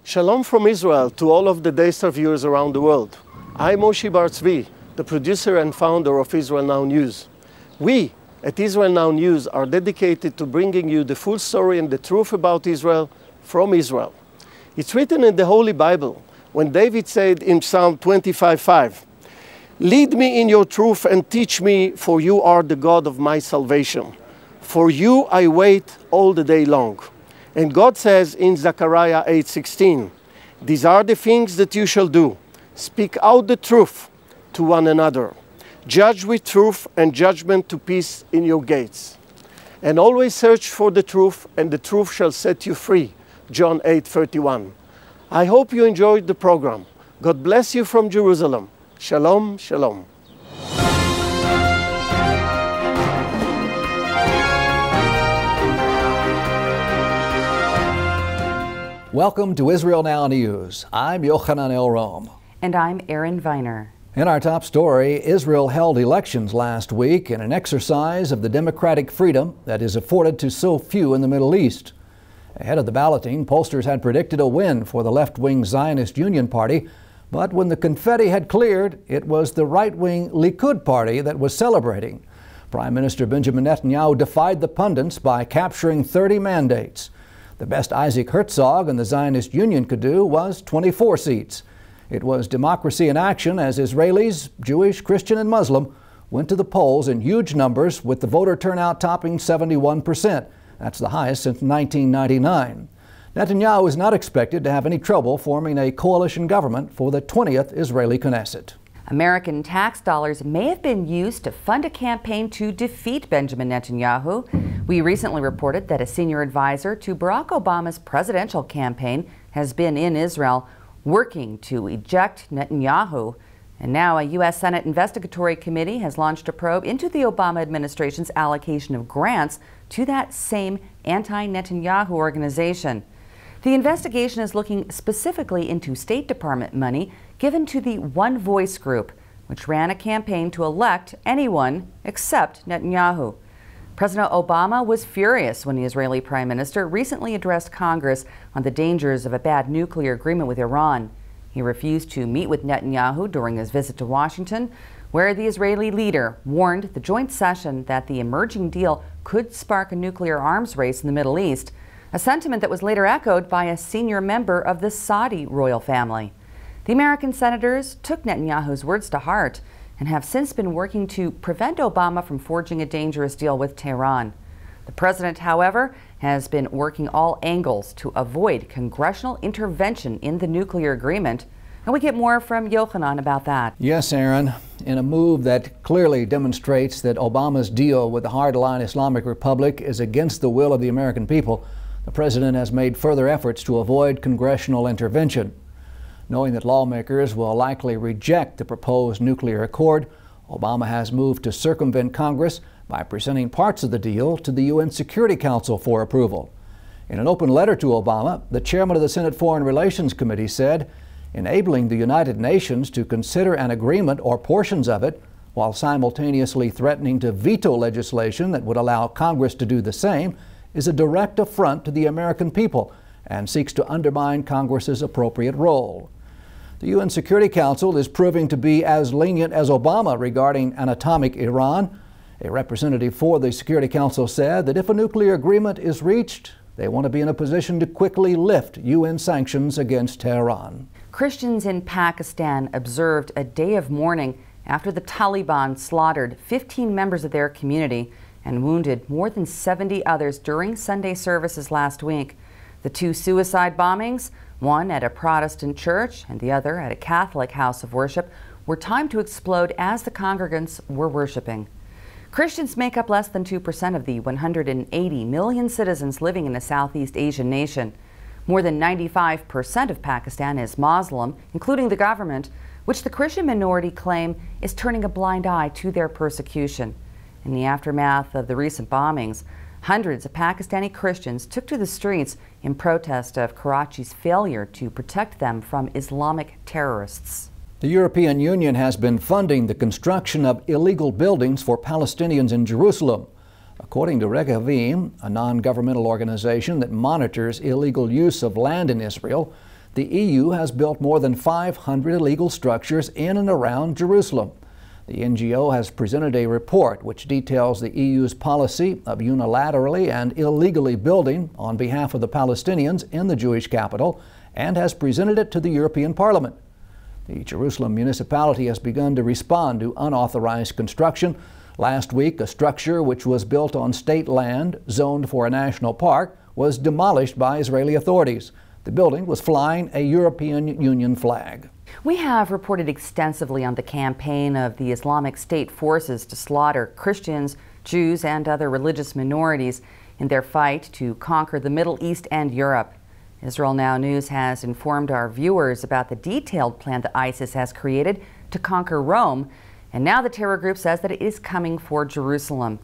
Shalom from Israel to all of the Daystar viewers around the world. I'm Moshe Bar Tzvi, the producer and founder of Israel Now News. We at Israel Now News are dedicated to bringing you the full story and the truth about Israel from Israel. It's written in the Holy Bible when David said in Psalm 25:5, "Lead me in your truth and teach me, for you are the God of my salvation. For you I wait all the day long." And God says in Zechariah 8:16, "These are the things that you shall do. Speak out the truth to one another. Judge with truth and judgment to peace in your gates. And always search for the truth, and the truth shall set you free." John 8:31. I hope you enjoyed the program. God bless you from Jerusalem. Shalom, shalom. Welcome to Israel Now News. I'm Yochanan El-Rom. And I'm Erin Viner. In our top story, Israel held elections last week in an exercise of the democratic freedom that is afforded to so few in the Middle East. Ahead of the balloting, pollsters had predicted a win for the left-wing Zionist Union Party, but when the confetti had cleared, it was the right-wing Likud Party that was celebrating. Prime Minister Benjamin Netanyahu defied the pundits by capturing 30 mandates. The best Isaac Herzog and the Zionist Union could do was 24 seats. It was democracy in action as Israelis, Jewish, Christian, and Muslim, went to the polls in huge numbers, with the voter turnout topping 71%. That's the highest since 1999. Netanyahu is not expected to have any trouble forming a coalition government for the 20th Israeli Knesset. American tax dollars may have been used to fund a campaign to defeat Benjamin Netanyahu. We recently reported that a senior advisor to Barack Obama's presidential campaign has been in Israel working to eject Netanyahu. And now a U.S. Senate investigatory committee has launched a probe into the Obama administration's allocation of grants to that same anti-Netanyahu organization. The investigation is looking specifically into State Department money given to the One Voice group, which ran a campaign to elect anyone except Netanyahu. President Obama was furious when the Israeli Prime Minister recently addressed Congress on the dangers of a bad nuclear agreement with Iran. He refused to meet with Netanyahu during his visit to Washington, where the Israeli leader warned the joint session that the emerging deal could spark a nuclear arms race in the Middle East, a sentiment that was later echoed by a senior member of the Saudi royal family. The American senators took Netanyahu's words to heart and have since been working to prevent Obama from forging a dangerous deal with Tehran. The president, however, has been working all angles to avoid congressional intervention in the nuclear agreement. And we get more from Yochanan about that. Yes, Aaron. In a move that clearly demonstrates that Obama's deal with the hardline Islamic Republic is against the will of the American people, the president has made further efforts to avoid congressional intervention. Knowing that lawmakers will likely reject the proposed nuclear accord, Obama has moved to circumvent Congress by presenting parts of the deal to the UN Security Council for approval. In an open letter to Obama, the chairman of the Senate Foreign Relations Committee said, enabling the United Nations to consider an agreement or portions of it, while simultaneously threatening to veto legislation that would allow Congress to do the same, is a direct affront to the American people and seeks to undermine Congress's appropriate role. The UN Security Council is proving to be as lenient as Obama regarding an atomic Iran. A representative for the Security Council said that if a nuclear agreement is reached, they want to be in a position to quickly lift UN sanctions against Tehran. Christians in Pakistan observed a day of mourning after the Taliban slaughtered 15 members of their community and wounded more than 70 others during Sunday services last week. The two suicide bombings, one at a Protestant church and the other at a Catholic house of worship, were timed to explode as the congregants were worshiping. Christians make up less than 2% of the 180 million citizens living in the Southeast Asian nation. More than 95% of Pakistan is Muslim, including the government, which the Christian minority claim is turning a blind eye to their persecution. In the aftermath of the recent bombings, hundreds of Pakistani Christians took to the streets in protest of Karachi's failure to protect them from Islamic terrorists. The European Union has been funding the construction of illegal buildings for Palestinians in Jerusalem. According to Regavim, a non-governmental organization that monitors illegal use of land in Israel, the EU has built more than 500 illegal structures in and around Jerusalem. The NGO has presented a report which details the EU's policy of unilaterally and illegally building on behalf of the Palestinians in the Jewish capital and has presented it to the European Parliament. The Jerusalem municipality has begun to respond to unauthorized construction. Last week, a structure which was built on state land zoned for a national park was demolished by Israeli authorities. The building was flying a European Union flag. We have reported extensively on the campaign of the Islamic State forces to slaughter Christians, Jews, and other religious minorities in their fight to conquer the Middle East and Europe. Israel Now News has informed our viewers about the detailed plan that ISIS has created to conquer Rome, and now the terror group says that it is coming for Jerusalem.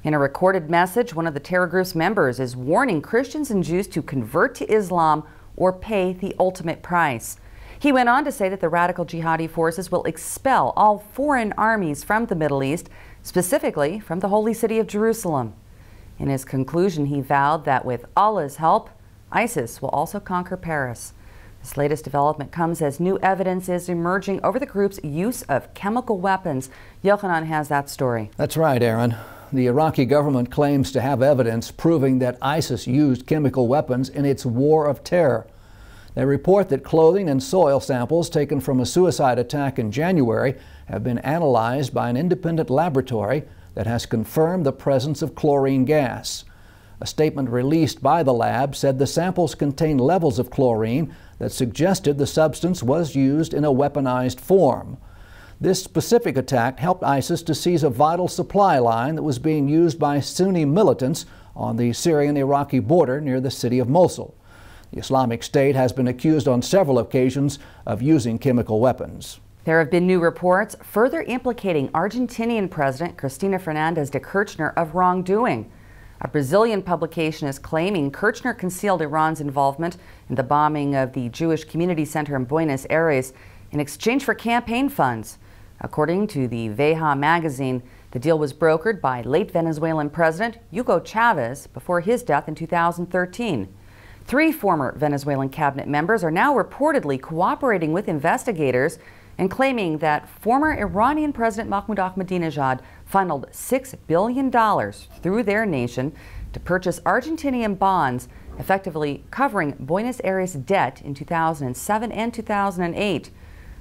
In a recorded message, one of the terror group's members is warning Christians and Jews to convert to Islam or pay the ultimate price. He went on to say that the radical jihadi forces will expel all foreign armies from the Middle East, specifically from the holy city of Jerusalem. In his conclusion, he vowed that with Allah's help, ISIS will also conquer Paris. This latest development comes as new evidence is emerging over the group's use of chemical weapons. Yochanan has that story. That's right, Aaron. The Iraqi government claims to have evidence proving that ISIS used chemical weapons in its war of terror. They report that clothing and soil samples taken from a suicide attack in January have been analyzed by an independent laboratory that has confirmed the presence of chlorine gas. A statement released by the lab said the samples contained levels of chlorine that suggested the substance was used in a weaponized form. This specific attack helped ISIS to seize a vital supply line that was being used by Sunni militants on the Syrian-Iraqi border near the city of Mosul. The Islamic State has been accused on several occasions of using chemical weapons. There have been new reports further implicating Argentinian President Cristina Fernández de Kirchner of wrongdoing. A Brazilian publication is claiming Kirchner concealed Iran's involvement in the bombing of the Jewish Community Center in Buenos Aires in exchange for campaign funds. According to the Veja magazine, the deal was brokered by late Venezuelan President Hugo Chavez before his death in 2013. 3 former Venezuelan cabinet members are now reportedly cooperating with investigators and claiming that former Iranian President Mahmoud Ahmadinejad funneled $6 billion through their nation to purchase Argentinian bonds, effectively covering Buenos Aires' debt in 2007 and 2008.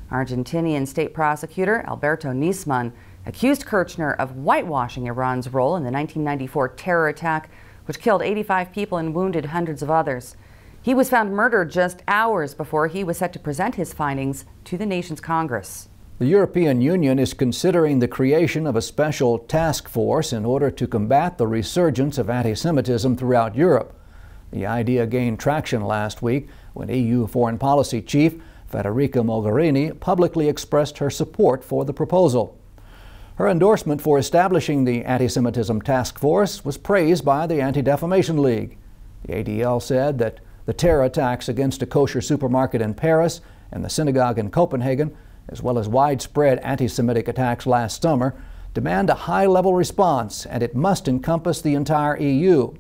Argentinian state prosecutor Alberto Nisman accused Kirchner of whitewashing Iran's role in the 1994 terror attack, which killed 85 people and wounded hundreds of others. He was found murdered just hours before he was set to present his findings to the nation's Congress. The European Union is considering the creation of a special task force in order to combat the resurgence of anti-Semitism throughout Europe. The idea gained traction last week when EU Foreign Policy Chief Federica Mogherini publicly expressed her support for the proposal. Her endorsement for establishing the Anti-Semitism Task Force was praised by the Anti-Defamation League. The ADL said that the terror attacks against a kosher supermarket in Paris and the synagogue in Copenhagen, as well as widespread anti-Semitic attacks last summer, demand a high-level response, and it must encompass the entire EU.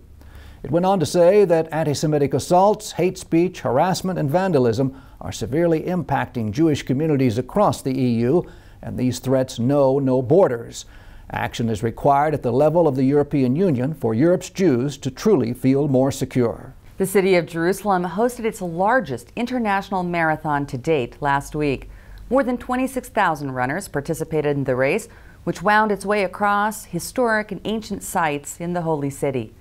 It went on to say that anti-Semitic assaults, hate speech, harassment, and vandalism are severely impacting Jewish communities across the EU, and these threats know no borders. Action is required at the level of the European Union for Europe's Jews to truly feel more secure. The city of Jerusalem hosted its largest international marathon to date last week. More than 26,000 runners participated in the race, which wound its way across historic and ancient sites in the Holy City.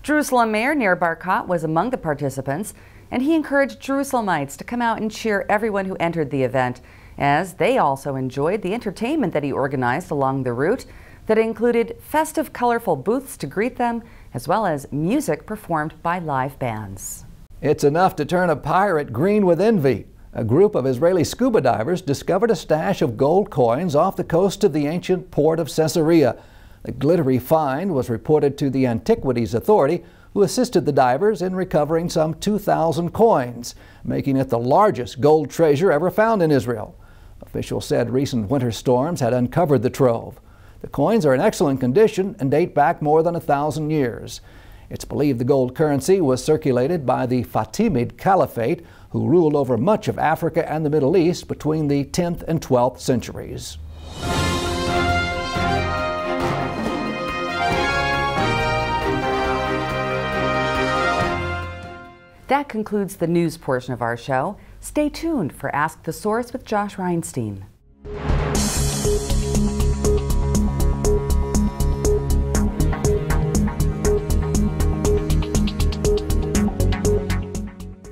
Jerusalem Mayor Nir Barkat was among the participants, and he encouraged Jerusalemites to come out and cheer everyone who entered the event, as they also enjoyed the entertainment that he organized along the route that included festive, colorful booths to greet them, as well as music performed by live bands. It's enough to turn a pirate green with envy. A group of Israeli scuba divers discovered a stash of gold coins off the coast of the ancient port of Caesarea. The glittery find was reported to the Antiquities Authority, who assisted the divers in recovering some 2,000 coins, making it the largest gold treasure ever found in Israel. Officials said recent winter storms had uncovered the trove. The coins are in excellent condition and date back more than 1,000 years. It's believed the gold currency was circulated by the Fatimid Caliphate who ruled over much of Africa and the Middle East between the 10th and 12th centuries. That concludes the news portion of our show. Stay tuned for Ask the Source with Josh Reinstein.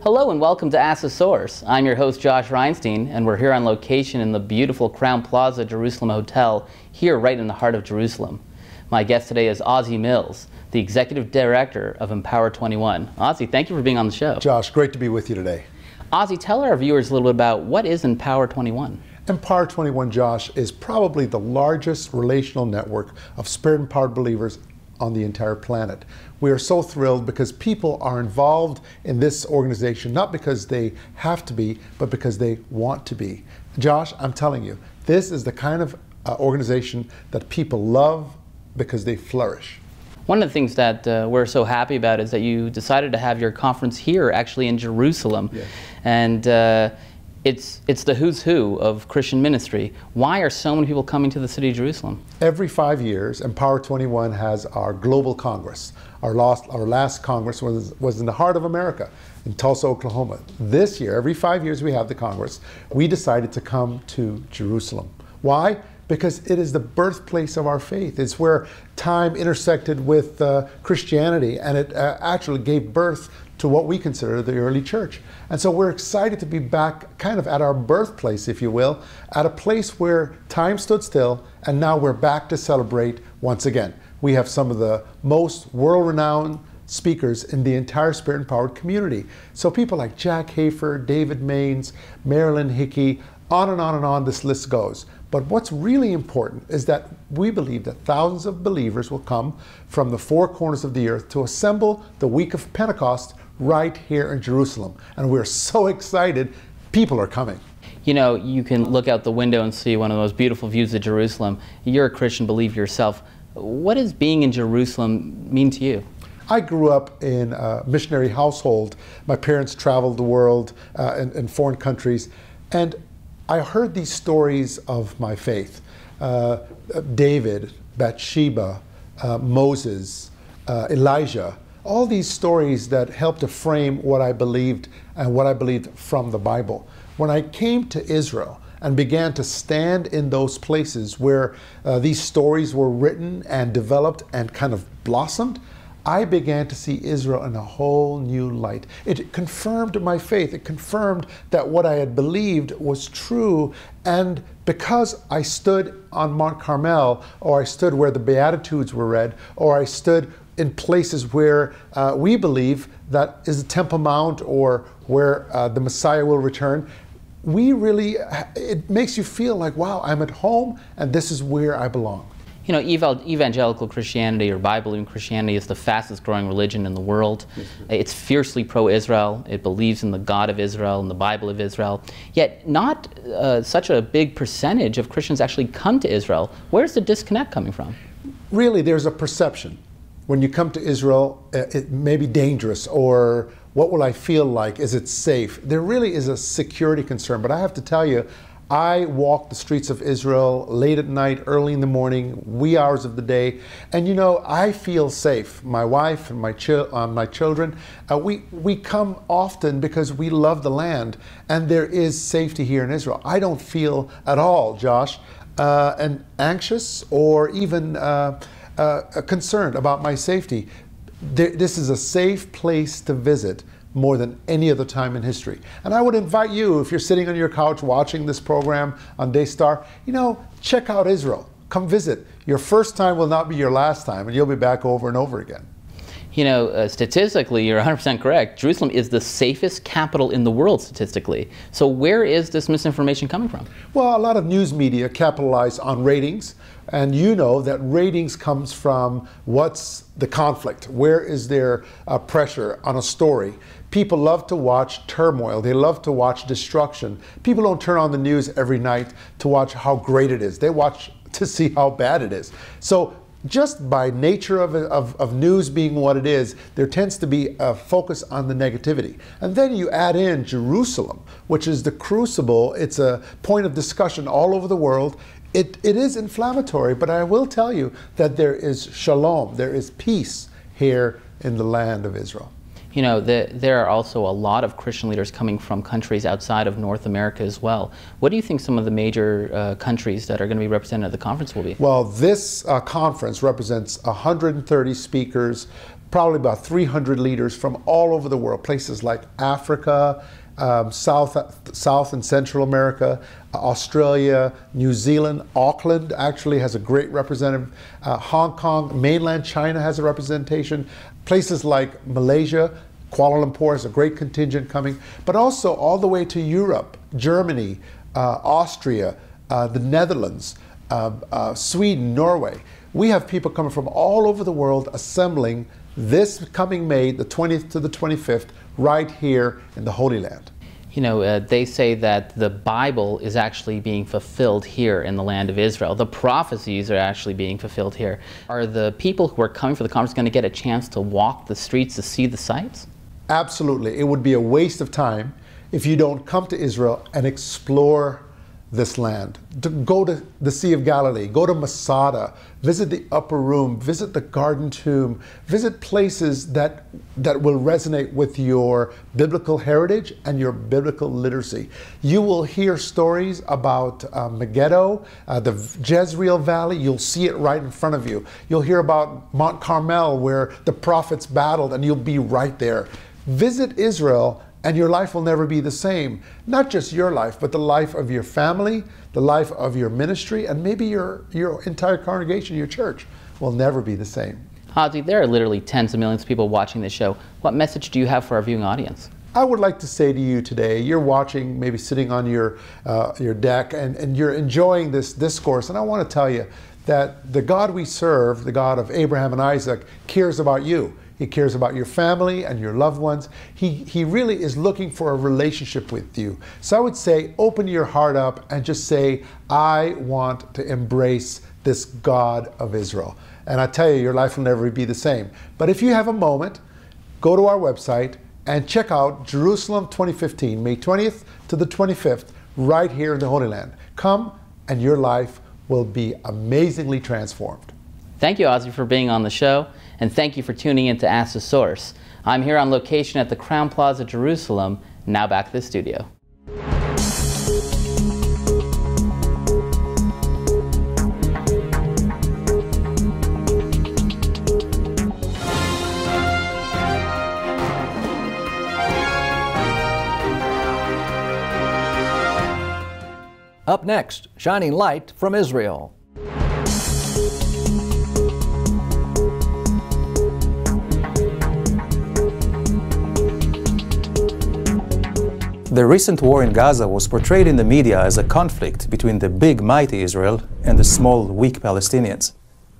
Hello and welcome to Ask the Source. I'm your host Josh Reinstein, and we're here on location in the beautiful Crown Plaza Jerusalem Hotel, here right in the heart of Jerusalem. My guest today is Ozzie Mills, the Executive Director of Empower 21. Ozzie, thank you for being on the show. Josh, great to be with you today. Ozzie, tell our viewers a little bit about what is Empower 21. Empower 21, Josh, is probably the largest relational network of Spirit-empowered believers on the entire planet. We are so thrilled because people are involved in this organization, not because they have to be, but because they want to be. Josh, I'm telling you, this is the kind of organization that people love because they flourish. One of the things that we're so happy about is that you decided to have your conference here, actually in Jerusalem. Yes. And it's the who's who of Christian ministry. Why are so many people coming to the city of Jerusalem? Every 5 years, Empower 21 has our global congress. Our last congress was in the heart of America, in Tulsa, Oklahoma. This year, every 5 years we have the congress, we decided to come to Jerusalem. Why? Because it is the birthplace of our faith. It's where time intersected with Christianity, and it actually gave birth to what we consider the early church. And so we're excited to be back kind of at our birthplace, if you will, at a place where time stood still, and now we're back to celebrate once again. We have some of the most world-renowned speakers in the entire Spirit-empowered community. So people like Jack Hafer, David Maines, Marilyn Hickey, on and on and on this list goes. But what's really important is that we believe that thousands of believers will come from the four corners of the earth to assemble the week of Pentecost right here in Jerusalem. And we're so excited. People are coming. You know, you can look out the window and see one of the most beautiful views of Jerusalem. You're a Christian believer yourself. What does being in Jerusalem mean to you? I grew up in a missionary household. My parents traveled the world in foreign countries. And I heard these stories of my faith. David, Bathsheba, Moses, Elijah, all these stories that helped to frame what I believed and what I believed from the Bible. When I came to Israel and began to stand in those places where these stories were written and developed and kind of blossomed, I began to see Israel in a whole new light. It confirmed my faith. It confirmed that what I had believed was true. And because I stood on Mount Carmel, or I stood where the Beatitudes were read, or I stood in places where we believe that is the Temple Mount, or where the Messiah will return, it makes you feel like, wow, I'm at home and this is where I belong. You know, evangelical Christianity, or Bible-believing Christianity, is the fastest growing religion in the world. It's fiercely pro-Israel. It believes in the God of Israel and the Bible of Israel. Yet not such a big percentage of Christians actually come to Israel. Where's the disconnect coming from? Really, there's a perception. When you come to Israel, it may be dangerous, or what will I feel like? Is it safe? There really is a security concern, but I have to tell you, I walk the streets of Israel late at night, early in the morning, wee hours of the day, and you know, I feel safe. My wife and my children, we come often because we love the land, and there is safety here in Israel. I don't feel at all, Josh, anxious or even concerned about my safety. This is a safe place to visit more than any other time in history. And I would invite you, if you're sitting on your couch watching this program on Daystar, you know, check out Israel. Come visit. Your first time will not be your last time, and you'll be back over and over again. You know, statistically, you're 100% correct. Jerusalem is the safest capital in the world, statistically. So where is this misinformation coming from? Well, a lot of news media capitalize on ratings. And you know that ratings comes from what's the conflict? Where is there pressure on a story? People love to watch turmoil. They love to watch destruction. People don't turn on the news every night to watch how great it is. They watch to see how bad it is. So just by nature of news being what it is, there tends to be a focus on the negativity. And then you add in Jerusalem, which is the crucible. It's a point of discussion all over the world. It is inflammatory, but I will tell you that there is shalom, there is peace here in the land of Israel. You know, there are also a lot of Christian leaders coming from countries outside of North America as well. What do you think some of the major countries that are going to be represented at the conference will be? Well, this conference represents 130 speakers, probably about 300 leaders from all over the world, places like Africa, South and Central America, Australia, New Zealand. Auckland actually has a great representative. Hong Kong, mainland China has a representation. Places like Malaysia, Kuala Lumpur has a great contingent coming, but also all the way to Europe, Germany, Austria, the Netherlands, Sweden, Norway. We have people coming from all over the world assembling this coming May, the 20th to the 25th, right here in the Holy Land. You know, they say that the Bible is actually being fulfilled here in the land of Israel. The prophecies are actually being fulfilled here. Are the people who are coming for the conference going to get a chance to walk the streets to see the sights? Absolutely. It would be a waste of time if you don't come to Israel and explore this land. To go to the Sea of Galilee, go to Masada, visit the Upper Room, visit the Garden Tomb, visit places that will resonate with your biblical heritage and your biblical literacy. You will hear stories about Megiddo, the Jezreel Valley. You'll see it right in front of you. You'll hear about Mount Carmel, where the prophets battled, and you'll be right there. Visit Israel, and your life will never be the same. Not just your life, but the life of your family, the life of your ministry, and maybe your entire congregation, your church, will never be the same. Ozzie, there are literally tens of millions of people watching this show. What message do you have for our viewing audience? I would like to say to you today, you're watching, maybe sitting on your deck, and you're enjoying this discourse, and I want to tell you that the God we serve, the God of Abraham and Isaac, cares about you. He cares about your family and your loved ones. He really is looking for a relationship with you. So I would say, open your heart up and just say, I want to embrace this God of Israel. And I tell you, your life will never be the same. But if you have a moment, go to our website and check out Jerusalem 2015, May 20th to the 25th, right here in the Holy Land. Come and your life will be amazingly transformed. Thank you, Ozzie, for being on the show. And thank you for tuning in to Ask the Source. I'm here on location at the Crown Plaza, Jerusalem. Now back to the studio. Up next, shining light from Israel. The recent war in Gaza was portrayed in the media as a conflict between the big, mighty Israel and the small, weak Palestinians.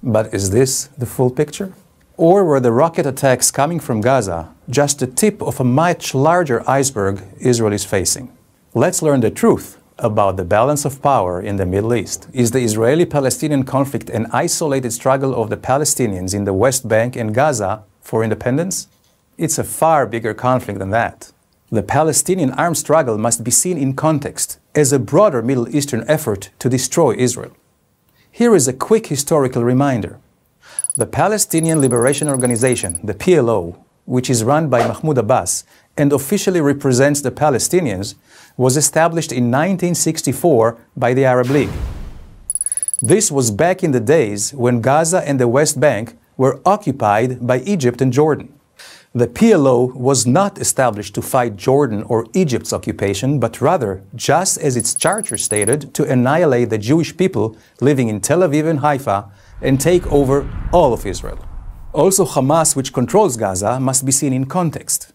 But is this the full picture? Or were the rocket attacks coming from Gaza just the tip of a much larger iceberg Israel is facing? Let's learn the truth about the balance of power in the Middle East. Is the Israeli-Palestinian conflict an isolated struggle of the Palestinians in the West Bank and Gaza for independence? It's a far bigger conflict than that. The Palestinian armed struggle must be seen in context as a broader Middle Eastern effort to destroy Israel. Here is a quick historical reminder. The Palestinian Liberation Organization, the PLO, which is run by Mahmoud Abbas and officially represents the Palestinians, was established in 1964 by the Arab League. This was back in the days when Gaza and the West Bank were occupied by Egypt and Jordan. The PLO was not established to fight Jordan or Egypt's occupation, but rather, just as its charter stated, to annihilate the Jewish people living in Tel Aviv and Haifa and take over all of Israel. Also, Hamas, which controls Gaza, must be seen in context.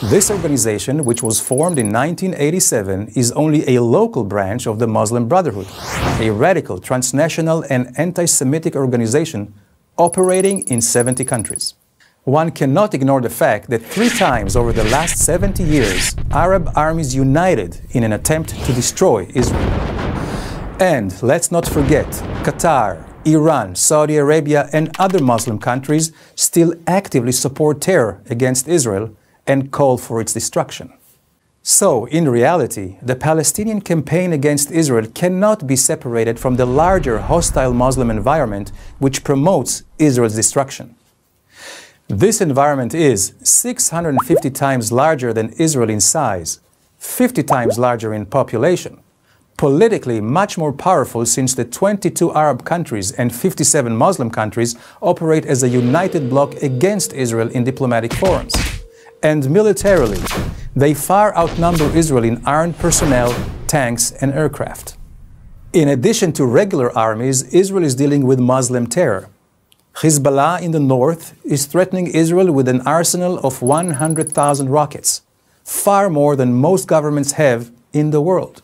This organization, which was formed in 1987, is only a local branch of the Muslim Brotherhood, a radical, transnational and anti-Semitic organization operating in 70 countries. One cannot ignore the fact that 3 times over the last 70 years, Arab armies united in an attempt to destroy Israel. And let's not forget Qatar, Iran, Saudi Arabia, and other Muslim countries still actively support terror against Israel and call for its destruction. So, in reality, the Palestinian campaign against Israel cannot be separated from the larger hostile Muslim environment which promotes Israel's destruction. This environment is 650 times larger than Israel in size, 50 times larger in population, politically much more powerful since the 22 Arab countries and 57 Muslim countries operate as a united bloc against Israel in diplomatic forums. And militarily, they far outnumber Israel in armed personnel, tanks, and aircraft. In addition to regular armies, Israel is dealing with Muslim terror. Hezbollah in the north is threatening Israel with an arsenal of 100,000 rockets, far more than most governments have in the world.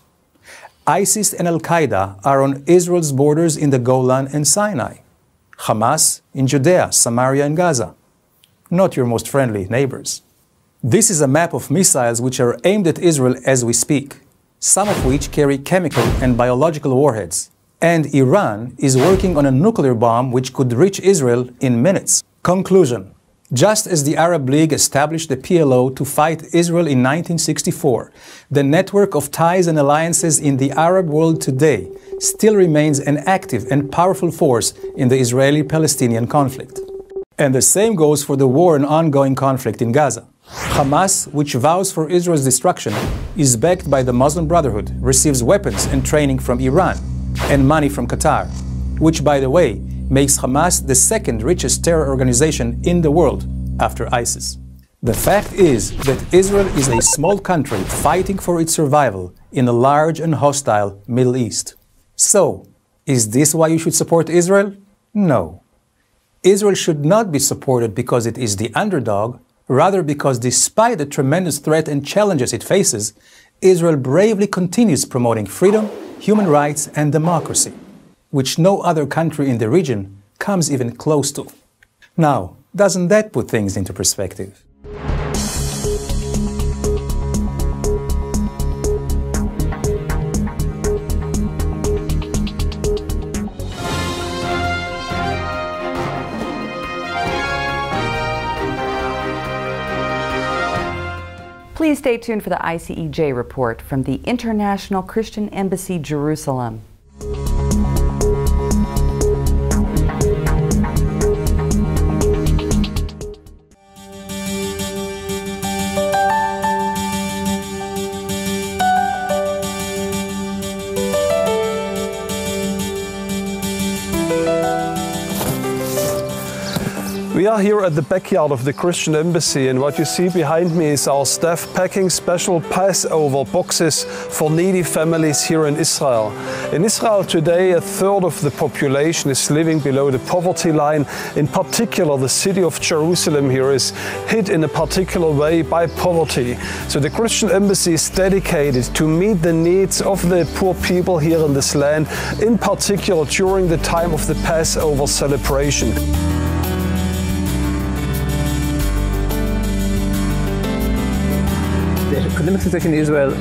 ISIS and Al-Qaeda are on Israel's borders in the Golan and Sinai. Hamas in Judea, Samaria, and Gaza. Not your most friendly neighbors. This is a map of missiles which are aimed at Israel as we speak, some of which carry chemical and biological warheads. And Iran is working on a nuclear bomb which could reach Israel in minutes. Conclusion. Just as the Arab League established the PLO to fight Israel in 1964, the network of ties and alliances in the Arab world today still remains an active and powerful force in the Israeli-Palestinian conflict. And the same goes for the war and ongoing conflict in Gaza. Hamas, which vows for Israel's destruction, is backed by the Muslim Brotherhood, receives weapons and training from Iran, and money from Qatar, which, by the way, makes Hamas the second richest terror organization in the world after ISIS. The fact is that Israel is a small country fighting for its survival in a large and hostile Middle East. So, is this why you should support Israel? No. Israel should not be supported because it is the underdog, rather because despite the tremendous threat and challenges it faces, Israel bravely continues promoting freedom, human rights, and democracy, which no other country in the region comes even close to. Now, doesn't that put things into perspective? Please stay tuned for the ICEJ report from the International Christian Embassy, Jerusalem. We are here at the backyard of the Christian Embassy, and what you see behind me is our staff packing special Passover boxes for needy families here in Israel. In Israel today, a third of the population is living below the poverty line. In particular, the city of Jerusalem here is hit in a particular way by poverty. So the Christian Embassy is dedicated to meet the needs of the poor people here in this land, in particular during the time of the Passover celebration. The economic situation in Israel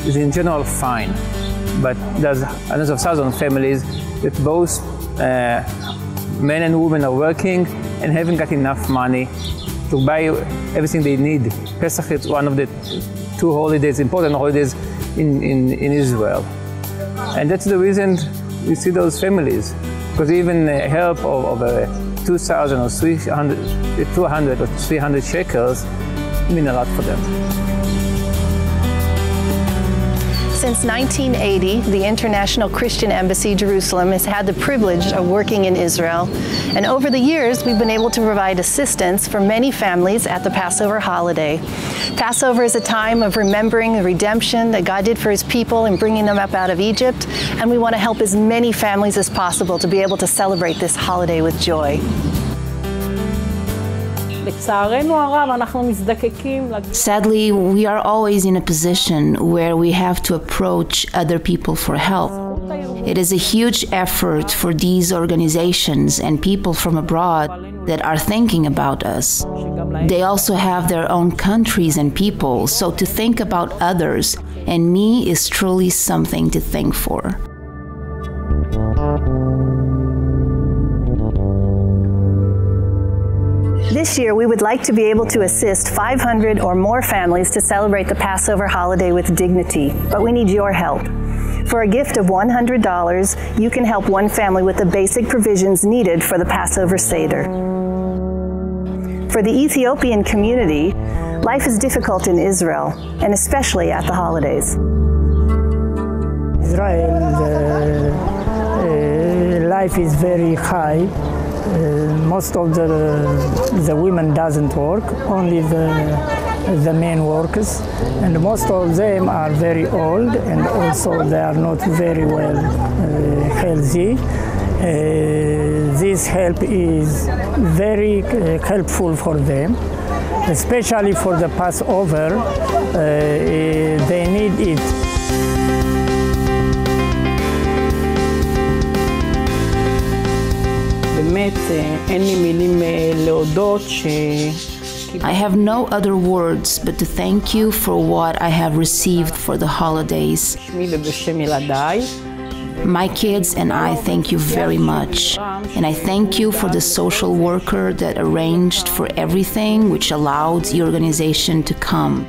is in general fine, but there's hundreds of thousands of families that both men and women are working and haven't got enough money to buy everything they need. Pesach is one of the two holidays, important holidays in Israel. And that's the reason we see those families, because even help of 2,000 or 200 or 300 shekels mean a lot for them. Since 1980, the International Christian Embassy, Jerusalem, has had the privilege of working in Israel. And over the years, we've been able to provide assistance for many families at the Passover holiday. Passover is a time of remembering the redemption that God did for His people in bringing them up out of Egypt. And we want to help as many families as possible to be able to celebrate this holiday with joy. Sadly, we are always in a position where we have to approach other people for help. It is a huge effort for these organizations and people from abroad that are thinking about us. They also have their own countries and people, so to think about others and me is truly something to think for. This year, we would like to be able to assist 500 or more families to celebrate the Passover holiday with dignity, but we need your help. For a gift of $100, you can help one family with the basic provisions needed for the Passover Seder. For the Ethiopian community, life is difficult in Israel, and especially at the holidays. Israel, life is very high. Most of the women doesn't work, only the men works, and most of them are very old, and also they are not very well healthy. This help is very helpful for them, especially for the Passover. They need it. I have no other words but to thank you for what I have received for the holidays. My kids and I thank you very much. And I thank you for the social worker that arranged for everything, which allowed the organization to come.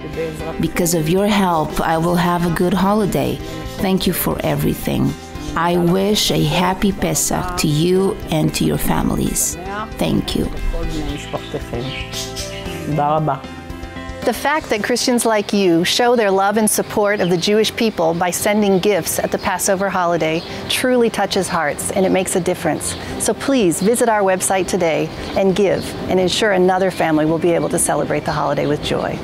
Because of your help, I will have a good holiday. Thank you for everything. I wish a happy Pesach to you and to your families. Thank you. The fact that Christians like you show their love and support of the Jewish people by sending gifts at the Passover holiday truly touches hearts, and it makes a difference. So please visit our website today and give, and ensure another family will be able to celebrate the holiday with joy.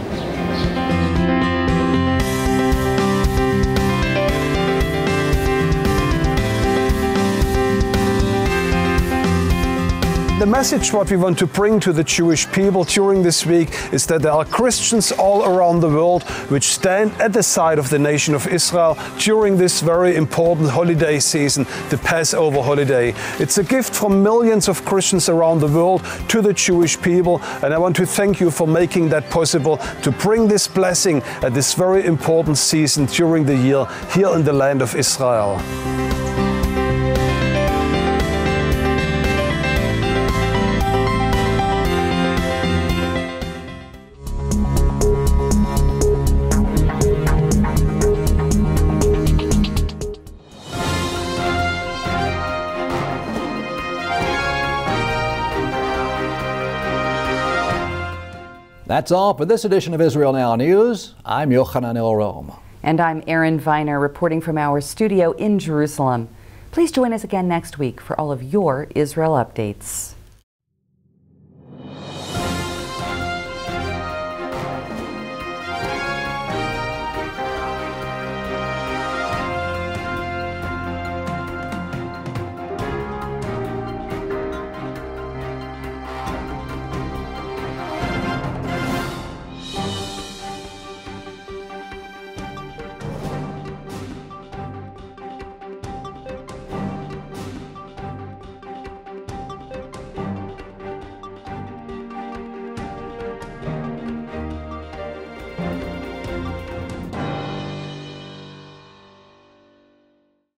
The message what we want to bring to the Jewish people during this week is that there are Christians all around the world which stand at the side of the nation of Israel during this very important holiday season, the Passover holiday. It's a gift from millions of Christians around the world to the Jewish people, and I want to thank you for making that possible, to bring this blessing at this very important season during the year here in the land of Israel. That's all for this edition of Israel Now News. I'm Yochanan El-Rom. And I'm Erin Viner, reporting from our studio in Jerusalem. Please join us again next week for all of your Israel updates.